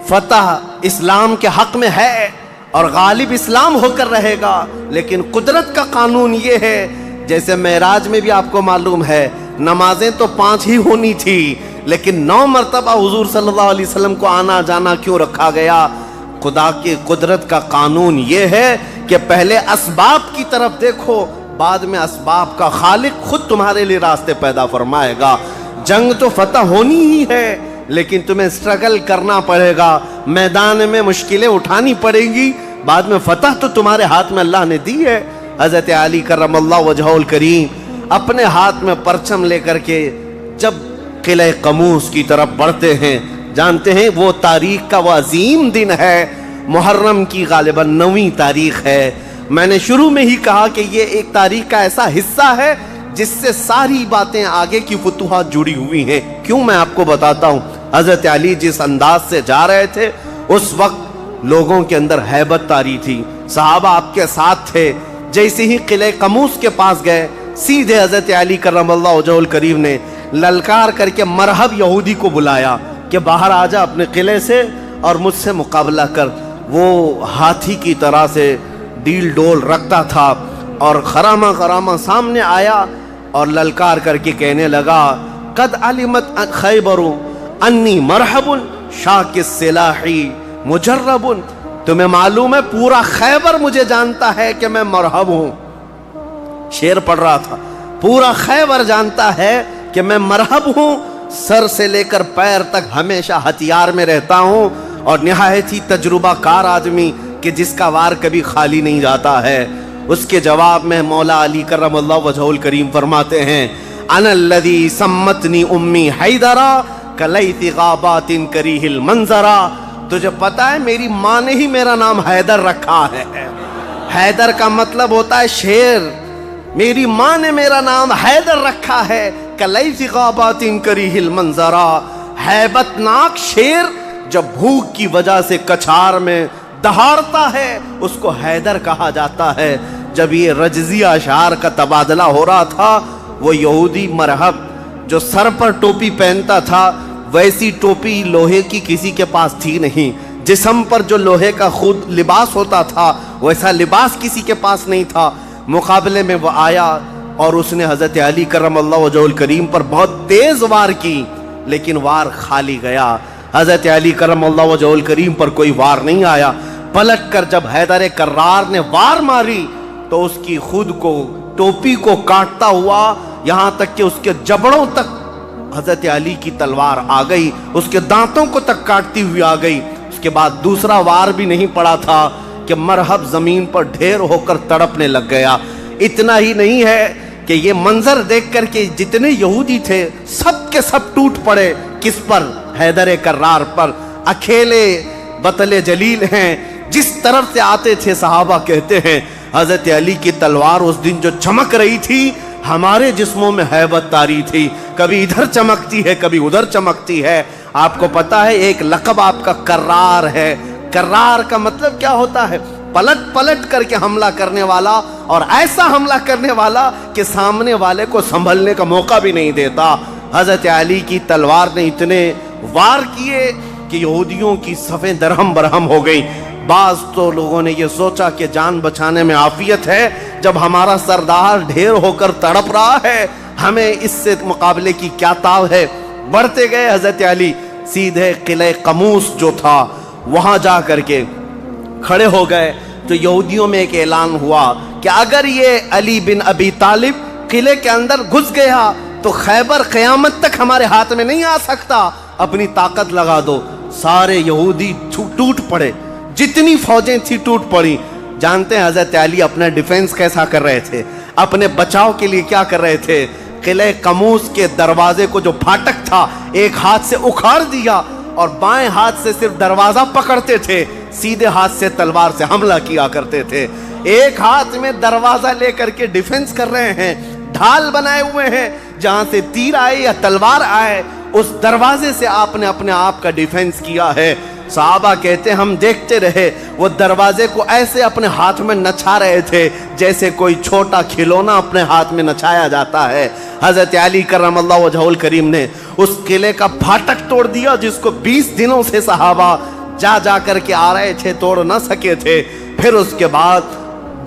فتح اسلام کے حق میں ہے اور غالب اسلام ہو کر رہے گا، لیکن قدرت کا قانون یہ ہے، جیسے معراج میں بھی آپ کو معلوم ہے نمازیں تو 5 ہی ہونی تھی، لیکن 9 مرتبہ حضور صلی اللہ علیہ وسلم کو آنا جانا کیوں رکھا گیا؟ خدا کی قدرت کا قانون یہ ہے کہ پہلے اسباب کی طرف دیکھو، بعد میں اسباب کا خالق خود تمہارے لیے راستے پیدا فرمائے گا۔ جنگ تو فتح ہونی ہی ہے، لیکن تمہیں اسٹرگل کرنا پڑے گا، میدان میں مشکلیں اٹھانی پڑیں گی، بعد میں فتح تو تمہارے ہاتھ میں اللہ نے دی ہے۔ حضرت علی کرم اللہ وجہہ الکریم اپنے ہاتھ میں پرچم لے کر کے جب قلعہ قموس کی طرف بڑھتے ہیں، جانتے ہیں وہ تاریخ کا وہ عظیم دن ہے، محرم کی غالباً 9ویں تاریخ ہے۔ میں نے شروع میں ہی کہا کہ یہ ایک تاریخ کا ایسا حصہ ہے جس سے ساری باتیں آگے کی فتوحات جڑی ہوئی ہیں۔ کیوں میں آپ کو بتاتا ہوں، حضرت علی جس انداز سے جا رہے تھے اس وقت لوگوں کے اندر ہیبت طاری تھی، صحابہ آپ کے ساتھ تھے۔ جیسے ہی قلعہ قموس کے پاس گئے، سیدھے حضرت علی کرم اللہ وجہہ الکریم نے للکار کر کے مرحب یہودی کو بلایا کہ باہر آ جا اپنے قلعے سے اور مجھ سے مقابلہ کر۔ وہ ہاتھی کی طرح سے ڈیل ڈول رکھتا تھا اور خرامہ خرامہ سامنے آیا اور للکار کر کے کہنے لگا قد علمت خیبر انی مرحب شاک السلاحی مجرب، تمہیں معلوم ہے پورا خیبر مجھے جانتا ہے کہ میں مرحب ہوں۔ شعر پڑھ رہا تھا، پورا خیبر جانتا ہے کہ میں مرحب ہوں، سر سے لے کر پیر تک ہمیشہ ہتھیار میں رہتا ہوں، اور نہایت ہی تجربہ کار آدمی کہ جس کا وار کبھی خالی نہیں جاتا ہے۔ اس کے جواب میں مولا علی کرم اللہ وجہہ الکریم فرماتے ہیں انا الذی سمتنی امی حیدرا کلیت غابات کریہ المنظرا، تجھے پتا ہے میری ماں نے ہی میرا نام حیدر رکھا ہے۔ حیدر کا مطلب ہوتا ہے شیر، میری ماں نے میرا نام حیدر رکھا ہے، کلیت غابات کریہ المنظرا، ہیبت ناک شیر جب بھوک کی وجہ سے کچھار میں دہاڑتا ہے اس کو حیدر کہا جاتا ہے۔ جب یہ رجزیہ اشعار کا تبادلہ ہو رہا تھا، وہ یہودی مرحب جو سر پر ٹوپی پہنتا تھا ویسی ٹوپی لوہے کی کسی کے پاس تھی نہیں، جسم پر جو لوہے کا خود لباس ہوتا تھا ویسا لباس کسی کے پاس نہیں تھا۔ مقابلے میں وہ آیا اور اس نے حضرت علی کرم اللہ وجہہ الکریم پر بہت تیز وار کی، لیکن وار خالی گیا۔ حضرت علی کرم اللہ وجہہ الکریم پر کوئی وار نہیں آیا۔ پلٹ کر جب حیدر کرار نے وار ماری تو اس کی خود کو ٹوپی کو کاٹتا ہوا یہاں تک کہ اس کے جبڑوں تک حضرت علی کی تلوار آ گئی، اس کے دانتوں کو تک کاٹتی ہوئی آ گئی۔ اس کے بعد دوسرا وار بھی نہیں پڑا تھا کہ مرحب زمین پر ڈھیر ہو کر تڑپنے لگ گیا۔ اتنا ہی نہیں ہے کہ یہ منظر دیکھ کر کے جتنے یہودی تھے سب کے سب ٹوٹ پڑے۔ کس پر؟ حیدر کرار پر۔ اکیلے بطل جلیل ہیں، جس طرف سے آتے تھے صحابہ کہتے ہیں حضرت علی کی تلوار اس دن جو چمک رہی تھی ہمارے جسموں میں ہیبت طاری تھی، کبھی ادھر چمکتی ہے کبھی ادھر چمکتی ہے۔ آپ کو پتا ہے ایک لقب آپ کا کرار ہے۔ کرار کا مطلب کیا ہوتا ہے؟ پلٹ پلٹ کر کے حملہ کرنے والا، اور ایسا حملہ کرنے والا کہ سامنے والے کو سنبھلنے کا موقع بھی نہیں دیتا۔ حضرت علی کی تلوار نے اتنے وار کیے کہ یہودیوں کی صفیں درہم برہم ہو گئیں۔ بعض تو لوگوں نے یہ سوچا کہ جان بچانے میں عافیت ہے، جب ہمارا سردار ڈھیر ہو کر تڑپ رہا ہے ہمیں اس سے مقابلے کی کیا تاو ہے۔ بڑھتے گئے حضرت علی، سیدھے قلعہ قموس جو تھا وہاں جا کر کے کھڑے ہو گئے تو یہودیوں میں ایک اعلان ہوا کہ اگر یہ علی بن ابی طالب قلعے کے اندر گھس گیا تو خیبر قیامت تک ہمارے ہاتھ میں نہیں آ سکتا، اپنی طاقت لگا دو۔ سارے یہودی ٹوٹ پڑے، جتنی فوجیں تھی ٹوٹ پڑی۔ جانتے ہیں حضرت علی اپنا ڈیفنس کیسا کر رہے تھے، اپنے بچاؤ کے لیے کیا کر رہے تھے؟ قلعہ قموس کے دروازے کو جو پھاٹک تھا ایک ہاتھ سے اکھاڑ دیا اور بائیں ہاتھ سے صرف دروازہ پکڑتے تھے، سیدھے ہاتھ سے تلوار سے حملہ کیا کرتے تھے۔ ایک ہاتھ میں دروازہ لے کر کے ڈیفنس کر رہے ہیں، ڈھال بنائے ہوئے ہیں، جہاں سے تیر آئے یا تلوار آئے اس دروازے سے آپ نے اپنے آپ کا ڈیفنس کیا ہے۔ صحابہ کہتے ہیں ہم دیکھتے رہے، وہ دروازے کو ایسے اپنے ہاتھ میں نچھا رہے تھے جیسے کوئی چھوٹا کھلونا اپنے ہاتھ میں نچھایا جاتا ہے۔ حضرت علی کرم اللہ وجہہ الکریم نے اس قلعے کا پھاٹک توڑ دیا جس کو 20 دنوں سے صحابہ جا کر کے آ رہے تھے، توڑ نہ سکے تھے۔ پھر اس کے بعد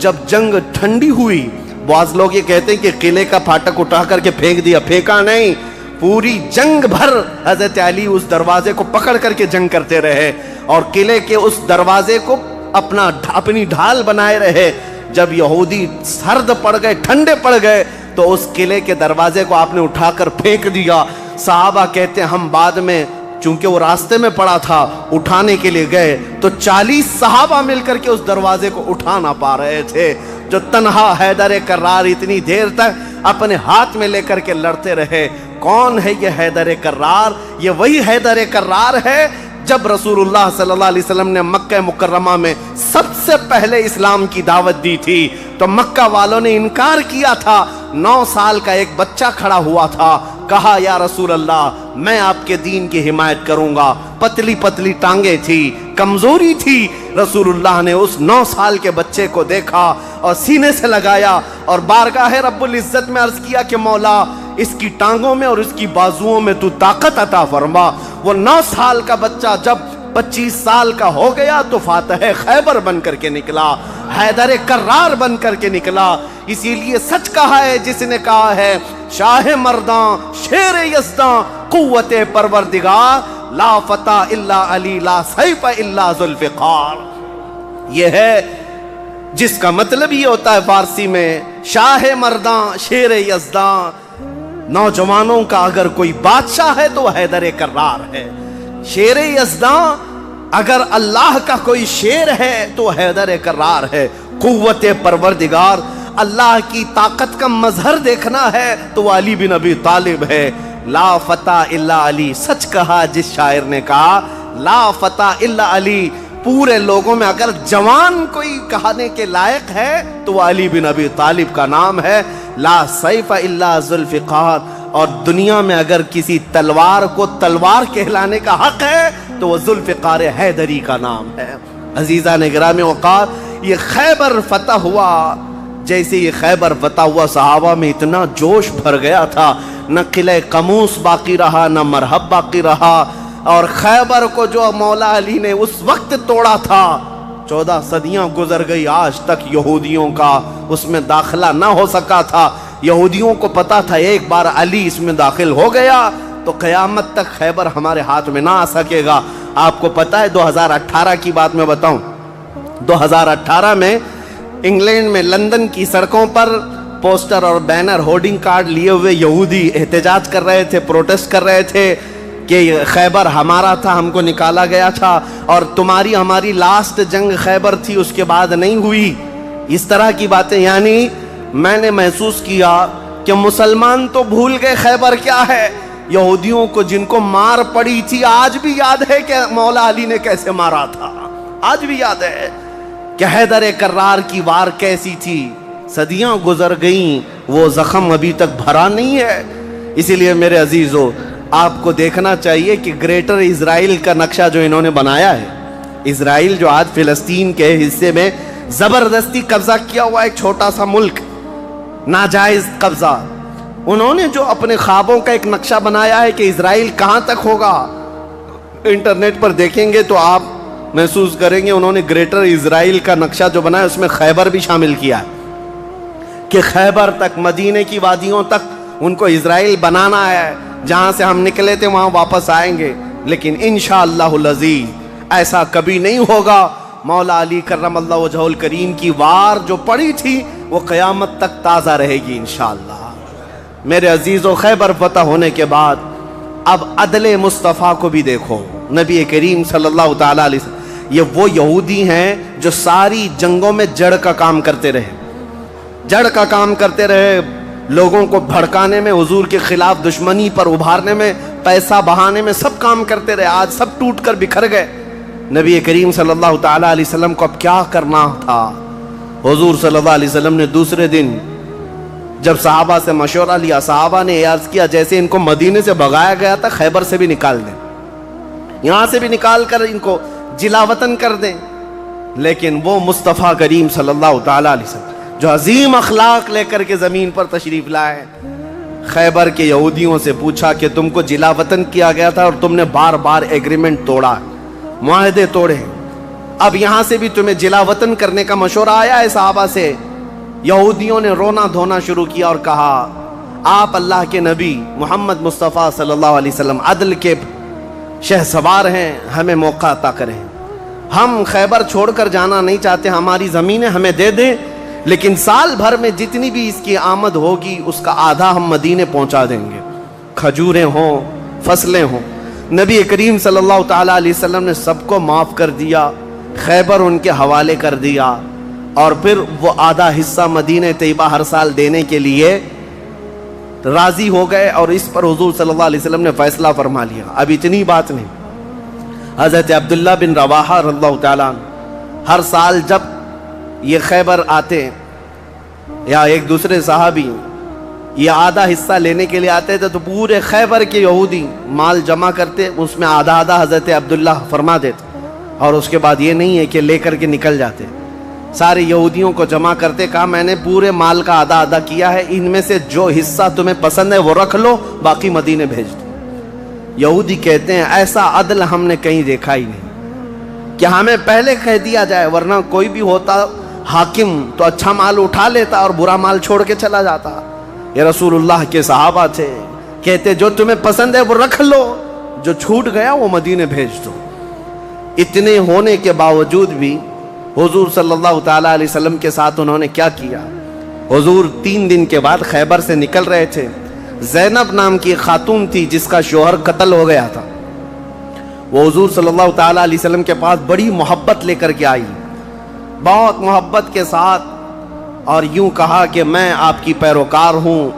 جب جنگ ٹھنڈی ہوئی، بعض لوگ یہ کہتے ہیں کہ قلعے کا پھاٹک اٹھا کر کے پھینک دیا، پھینکا نہیں، پوری جنگ بھر حضرت علی اس دروازے کو پکڑ کر کے جنگ کرتے رہے اور قلعے کے اس دروازے کو اپنی ڈھال بنائے رہے۔ جب یہودی سرد پڑ گئے، ٹھنڈے پڑ گئے، تو اس قلعے کے دروازے کو آپ نے اٹھا کر پھینک دیا۔ صحابہ کہتے ہیں ہم بعد میں، چونکہ وہ راستے میں پڑا تھا، اٹھانے کے لیے گئے تو 40 صحابہ مل کر کے اس دروازے کو اٹھا نہ پا رہے تھے۔ جو تنہا حیدر کرار اتنی دیر تک اپنے ہاتھ میں لے کر کے لڑتے رہے۔ کون ہے یہ حیدر کرار؟ یہ وہی حیدر کرار ہے جب رسول اللہ صلی اللہ علیہ وسلم نے مکہ مکرمہ میں سب سے پہلے اسلام کی دعوت دی تھی تو مکہ والوں نے انکار کیا تھا۔ 9 سال کا ایک بچہ کھڑا ہوا تھا، کہا یا رسول اللہ میں آپ کے دین کی حمایت کروں گا۔ پتلی پتلی ٹانگیں تھی، کمزوری تھی۔ رسول اللہ نے اس 9 سال کے بچے کو دیکھا اور سینے سے لگایا اور بارگاہ رب العزت میں عرض کیا کہ مولا اس کی ٹانگوں میں اور اس کی بازوؤں میں تو طاقت عطا فرما۔ وہ 9 سال کا بچہ جب 25 سال کا ہو گیا تو فاتح خیبر بن کر کے نکلا، حیدر کرار بن کر کے نکلا۔ اسی لیے سچ کہا ہے جس نے کہا ہے شاہ مرداں شیر یزداں قوت پروردگار، لا فتح الا علی لا سیف الا ذوالفقار۔ یہ ہے جس کا مطلب یہ ہوتا ہے فارسی میں شاہ مرداں شیر یزداں، نوجوانوں کا اگر کوئی بادشاہ ہے تو وہ حیدر کرار ہے۔ شیر یزداں اگر اللہ کا کوئی شیر ہے تو حیدر کرار ہے۔ قوت پروردگار، اللہ کی طاقت کا مظہر دیکھنا ہے تو وہ علی بن ابی طالب ہے۔ لا فتح الا علی، سچ کہا جس شاعر نے کہا لا فتح الا علی۔ پورے لوگوں میں اگر جوان کوئی کہانے کے لائق ہے تو وہ علی بن ابی طالب کا نام ہے۔ لا سیف الا ذوالفقار، اور دنیا میں اگر کسی تلوار کو تلوار کہلانے کا حق ہے تو وہ ذوالفقار حیدری کا نام ہے۔ عزیزان گرامی وقار، یہ خیبر فتح ہوا، جیسے یہ خیبر فتح ہوا صحابہ میں اتنا جوش بھر گیا تھا، نہ قلعہ قموس باقی رہا نہ مرحب باقی رہا۔ اور خیبر کو جو مولا علی نے اس وقت توڑا تھا، 14 صدیاں گزر گئی، آج تک یہودیوں کا اس میں داخلہ نہ ہو سکا تھا۔ یہودیوں کو پتا تھا ایک بار علی اس میں داخل ہو گیا تو قیامت تک خیبر ہمارے ہاتھ میں نہ آ سکے گا۔ آپ کو پتا ہے 2018 کی بات میں بتاؤں، 2018 میں انگلینڈ میں لندن کی سڑکوں پر پوسٹر اور بینر ہورڈنگ کارڈ لیے ہوئے یہودی احتجاج کر رہے تھے، پروٹیسٹ کر رہے تھے کہ خیبر ہمارا تھا، ہم کو نکالا گیا تھا اور تمہاری ہماری لاسٹ جنگ خیبر تھی، اس کے بعد نہیں ہوئی۔ اس طرح کی باتیں، یعنی میں نے محسوس کیا کہ مسلمان تو بھول گئے خیبر کیا ہے۔ یہودیوں کو جن کو مار پڑی تھی آج بھی یاد ہے کہ مولا علی نے کیسے مارا تھا، آج بھی یاد ہے کہ حیدر کرار کی وار کیسی تھی۔ صدیاں گزر گئیں، وہ زخم ابھی تک بھرا نہیں ہے۔ اسی لیے میرے عزیزو، آپ کو دیکھنا چاہیے کہ گریٹر اسرائیل کا نقشہ جو انہوں نے بنایا ہے، اسرائیل جو آج فلسطین کے حصے میں زبردستی قبضہ کیا ہوا ایک چھوٹا سا ملک، ناجائز قبضہ، انہوں نے جو اپنے خوابوں کا ایک نقشہ بنایا ہے کہ اسرائیل کہاں تک ہوگا، انٹرنیٹ پر دیکھیں گے تو آپ محسوس کریں گے انہوں نے گریٹر اسرائیل کا نقشہ جو بنایا اس میں خیبر بھی شامل کیا ہے کہ خیبر تک، مدینے کی وادیوں تک ان کو اسرائیل بنانا ہے، جہاں سے ہم نکلے تھے وہاں واپس آئیں گے۔ لیکن انشاءاللہ العزیز ایسا کبھی نہیں ہوگا۔ مولا علی کرم اللہ وجہہ الکریم کی وار جو پڑی تھی وہ قیامت تک تازہ رہے گی انشاءاللہ۔ میرے عزیزو، خیبر فتح ہونے کے بعد اب عدل مصطفیٰ کو بھی دیکھو۔ نبی کریم صلی اللہ تعالیٰ علیہ وسلم، یہ وہ یہودی ہیں جو ساری جنگوں میں جڑ کا کام کرتے رہے، جڑ کا کام کرتے رہے، لوگوں کو بھڑکانے میں، حضور کے خلاف دشمنی پر ابھارنے میں، پیسہ بہانے میں سب کام کرتے رہے. آج سب ٹوٹ کر بکھر گئے. نبی کریم صلی اللہ تعالیٰ علیہ وسلم کو اب کیا کرنا تھا؟ حضور صلی اللہ علیہ وسلم نے دوسرے دن جب صحابہ سے مشورہ لیا، صحابہ نے عرض کیا جیسے ان کو مدینے سے بھگایا گیا تھا، خیبر سے بھی نکال دیں، یہاں سے بھی نکال کر ان کو جلا وطن کر دیں. لیکن وہ مصطفیٰ کریم صلی اللہ تعالیٰ علیہ وسلم جو عظیم اخلاق لے کر کے زمین پر تشریف لائے، خیبر کے یہودیوں سے پوچھا کہ تم کو جلا وطن کیا گیا تھا اور تم نے بار بار ایگریمنٹ توڑا، معاہدے توڑے، اب یہاں سے بھی تمہیں جلا وطن کرنے کا مشورہ آیا ہے صحابہ سے. یہودیوں نے رونا دھونا شروع کیا اور کہا آپ اللہ کے نبی محمد مصطفیٰ صلی اللہ علیہ وسلم عدل کے شہسوار ہیں، ہمیں موقع عطا کریں. ہم خیبر چھوڑ کر جانا نہیں چاہتے، ہماری زمینیں ہمیں دے دیں، لیکن سال بھر میں جتنی بھی اس کی آمد ہوگی اس کا آدھا ہم مدینے پہنچا دیں گے، کھجوریں ہوں، فصلیں ہوں. نبی کریم صلی اللہ تعالیٰ علیہ وسلم نے سب کو معاف کر دیا، خیبر ان کے حوالے کر دیا، اور پھر وہ آدھا حصہ مدینہ طیبہ ہر سال دینے کے لیے راضی ہو گئے. اور اس پر حضور صلی اللہ علیہ وسلم نے فیصلہ فرما لیا. اب اتنی بات نہیں، حضرت عبداللہ بن رواحہ رضی اللہ تعالیٰ ہر سال جب یہ خیبر آتے یا ایک دوسرے صحابی یہ آدھا حصہ لینے کے لیے آتے تھے تو پورے خیبر کے یہودی مال جمع کرتے، اس میں آدھا آدھا حضرت عبداللہ فرما دیتے، اور اس کے بعد یہ نہیں ہے کہ لے کر کے نکل جاتے، سارے یہودیوں کو جمع کرتے، کہا میں نے پورے مال کا آدھا آدھا کیا ہے، ان میں سے جو حصہ تمہیں پسند ہے وہ رکھ لو، باقی مدینے بھیج دو. یہودی کہتے ہیں ایسا عدل ہم نے کہیں دیکھا ہی نہیں کہ ہمیں پہلے کہہ دیا جائے، ورنہ کوئی بھی ہوتا حاکم تو اچھا مال اٹھا لیتا اور برا مال چھوڑ کے چلا جاتا. یہ رسول اللہ کے صحابہ تھے، کہتے جو تمہیں پسند ہے وہ رکھ لو، جو چھوٹ گیا وہ مدینے بھیج دو. اتنے ہونے کے باوجود بھی حضور صلی اللہ تعالیٰ علیہ وسلم کے ساتھ انہوں نے کیا کیا؟ حضور 3 دن کے بعد خیبر سے نکل رہے تھے. زینب نام کی ایک خاتون تھی جس کا شوہر قتل ہو گیا تھا، وہ حضور صلی اللہ تعالیٰ علیہ وسلم کے پاس بڑی محبت لے کر کے آئی، بہت محبت کے ساتھ، اور یوں کہا کہ میں آپ کی پیروکار ہوں،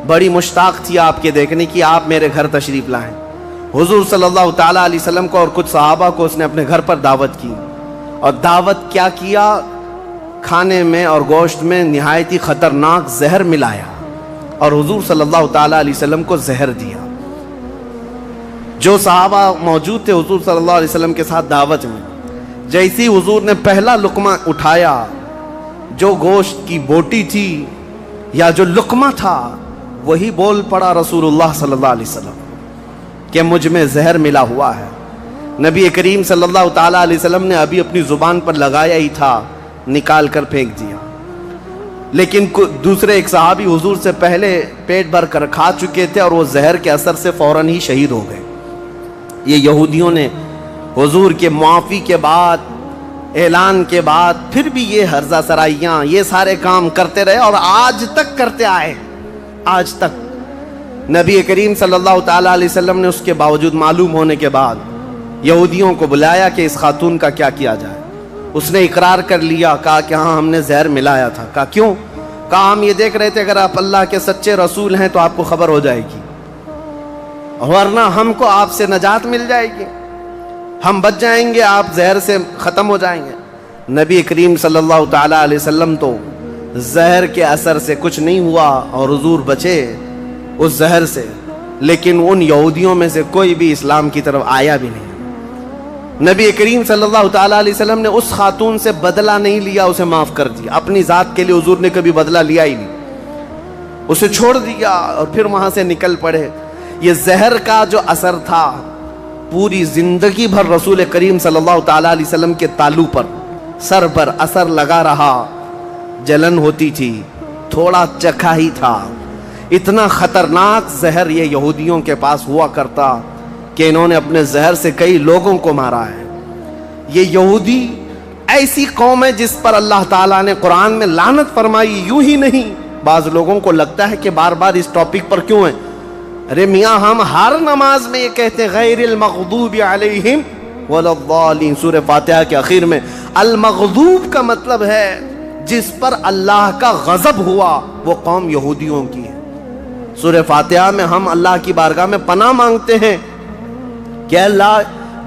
بڑی مشتاق تھی آپ کے دیکھنے کی، آپ میرے گھر تشریف لائیں. حضور صلی اللہ تعالیٰ علیہ وسلم کو اور کچھ صحابہ کو اس نے اپنے گھر پر دعوت کی، اور دعوت کیا کیا؟ کھانے میں اور گوشت میں نہایت ہی خطرناک زہر ملایا اور حضور صلی اللہ تعالیٰ علیہ وسلم کو زہر دیا. جو صحابہ موجود تھے حضور صلی اللہ علیہ وسلم کے ساتھ دعوت میں، جیسی حضور نے پہلا لقمہ اٹھایا، جو گوشت کی بوٹی تھی یا جو لقمہ تھا وہی بول پڑا رسول اللہ صلی اللہ علیہ وسلم کہ مجھ میں زہر ملا ہوا ہے. نبی کریم صلی اللہ تعالیٰ علیہ وسلم نے ابھی اپنی زبان پر لگایا ہی تھا، نکال کر پھینک دیا. لیکن دوسرے ایک صحابی حضور سے پہلے پیٹ بھر کر کھا چکے تھے اور وہ زہر کے اثر سے فوراً ہی شہید ہو گئے. یہ یہودیوں نے حضور کے معافی کے بعد، اعلان کے بعد پھر بھی یہ ہرزہ سرائیاں، یہ سارے کام کرتے رہے اور آج تک کرتے آئے. آج تک نبی کریم صلی اللہ تعالیٰ علیہ وسلم نے اس کے باوجود معلوم ہونے کے بعد یہودیوں کو بلایا کہ اس خاتون کا کیا کیا جائے. اس نے اقرار کر لیا، کہا کہ ہاں ہم نے زہر ملایا تھا. کہا کیوں؟ کہا ہم یہ دیکھ رہے تھے اگر آپ اللہ کے سچے رسول ہیں تو آپ کو خبر ہو جائے گی، ورنہ ہم کو آپ سے نجات مل جائے گی، ہم بچ جائیں گے، آپ زہر سے ختم ہو جائیں گے. نبی کریم صلی اللہ تعالیٰ علیہ وسلم تو زہر کے اثر سے کچھ نہیں ہوا اور حضور بچے اس زہر سے، لیکن ان یہودیوں میں سے کوئی بھی اسلام کی طرف آیا بھی نہیں. نبی کریم صلی اللہ تعالیٰ علیہ وسلم نے اس خاتون سے بدلہ نہیں لیا، اسے معاف کر دیا. اپنی ذات کے لیے حضور نے کبھی بدلہ لیا ہی نہیں، اسے چھوڑ دیا اور پھر وہاں سے نکل پڑے. یہ زہر کا جو اثر تھا پوری زندگی بھر رسول کریم صلی اللہ تعالیٰ علیہ وسلم کے تالو پر، سر پر اثر لگا رہا، جلن ہوتی تھی، تھوڑا چکھا ہی تھا. اتنا خطرناک زہر یہ یہودیوں کے پاس ہوا کرتا کہ انہوں نے اپنے زہر سے کئی لوگوں کو مارا ہے. یہ یہودی ایسی قوم ہے جس پر اللہ تعالیٰ نے قرآن میں لعنت فرمائی. یوں ہی نہیں، بعض لوگوں کو لگتا ہے کہ بار بار اس ٹاپک پر کیوں ہیں. ارے میاں ہم ہر نماز میں یہ کہتے ہیں غیر المغضوب علیہم ولا الضالین. سورہ فاتحہ کے آخر میں المغضوب کا مطلب ہے جس پر اللہ کا غضب ہوا وہ قوم یہودیوں کی ہے۔ سورہ فاتحہ میں ہم اللہ کی بارگاہ میں پناہ مانگتے ہیں کہ اللہ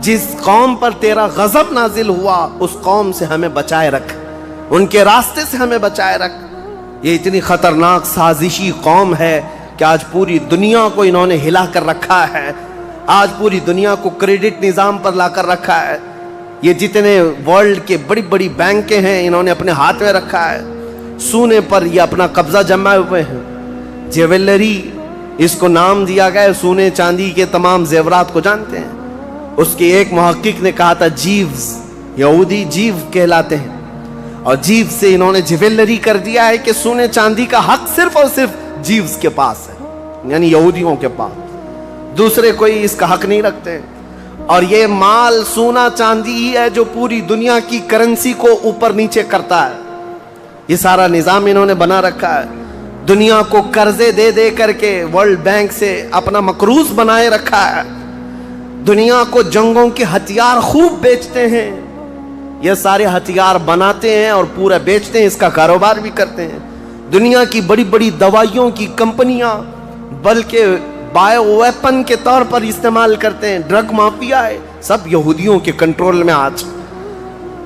جس قوم پر تیرا غضب نازل ہوا اس قوم سے ہمیں بچائے رکھ، ان کے راستے سے ہمیں بچائے رکھ۔ یہ اتنی خطرناک سازشی قوم ہے کہ آج پوری دنیا کو انہوں نے ہلا کر رکھا ہے، آج پوری دنیا کو کریڈٹ نظام پر لا کر رکھا ہے۔ یہ جتنے ورلڈ کے بڑی بڑی بینکیں ہیں انہوں نے اپنے ہاتھ میں رکھا ہے، سونے پر یہ اپنا قبضہ جمائے ہوئے ہیں۔ جیولری اس کو نام دیا گیا ہے، سونے چاندی کے تمام زیورات کو جانتے ہیں۔ اس کے ایک محقق نے کہا تھا جیوز، یہودی جیو کہلاتے ہیں، اور جیو سے انہوں نے جیولری کر دیا ہے کہ سونے چاندی کا حق صرف اور صرف جیوز کے پاس ہے، یعنی یہودیوں کے پاس، دوسرے کوئی اس کا حق نہیں رکھتے۔ اور یہ مال سونا چاندی ہی ہے جو پوری دنیا کی کرنسی کو اوپر نیچے کرتا ہے۔ یہ سارا نظام انہوں نے بنا رکھا ہے، دنیا کو قرضے دے دے کر کے ورلڈ بینک سے اپنا مقروض بنائے رکھا ہے، دنیا کو جنگوں کے ہتھیار خوب بیچتے ہیں، یہ سارے ہتھیار بناتے ہیں اور پورا بیچتے ہیں، اس کا کاروبار بھی کرتے ہیں۔ دنیا کی بڑی بڑی دوائیوں کی کمپنیاں بلکہ بایو ویپن کے طور پر استعمال کرتے ہیں، ڈرگ مافیا ہے، سب یہودیوں کے کنٹرول میں آج۔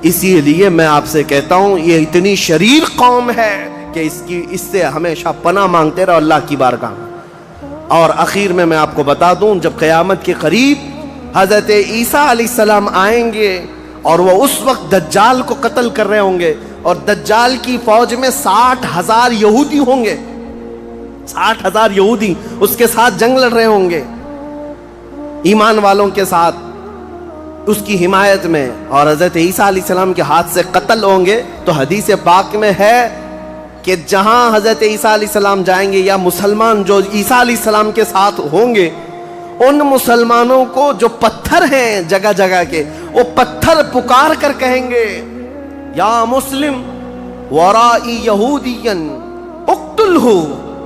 اسی لیے میں آپ سے کہتا ہوں یہ اتنی شریر قوم ہے کہ اس سے ہمیشہ پناہ مانگتے رہو اللہ کی بارگاہ میں۔ اور اخیر میں آپ کو بتا دوں جب قیامت کے قریب حضرت عیسیٰ علیہ السلام آئیں گے اور وہ اس وقت دجال کو قتل کر رہے ہوں گے، اور دجال کی فوج میں 60,000 یہودی ہوں گے، 60,000 یہودی اس کے ساتھ جنگ لڑ رہے ہوں گے ایمان والوں کے ساتھ اس کی حمایت میں، اور حضرت عیسیٰ علیہ السلام کے ہاتھ سے قتل ہوں گے۔ تو حدیث پاک میں ہے کہ جہاں حضرت عیسیٰ علیہ السلام جائیں گے یا مسلمان جو عیسیٰ علیہ السلام کے ساتھ ہوں گے، ان مسلمانوں کو جو پتھر ہیں جگہ جگہ کے، وہ پتھر پکار کر کہیں گے یا مسلم ورائی یہودین اقتلہ،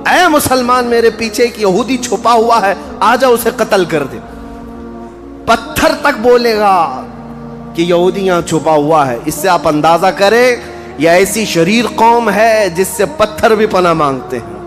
اے مسلمان میرے پیچھے ایک یہودی چھپا ہوا ہے، آجا اسے قتل کر دے۔ پتھر تک بولے گا کہ یہودی یہاں چھپا ہوا ہے۔ اس سے آپ اندازہ کریں یہ ایسی شریر قوم ہے جس سے پتھر بھی پناہ مانگتے ہیں۔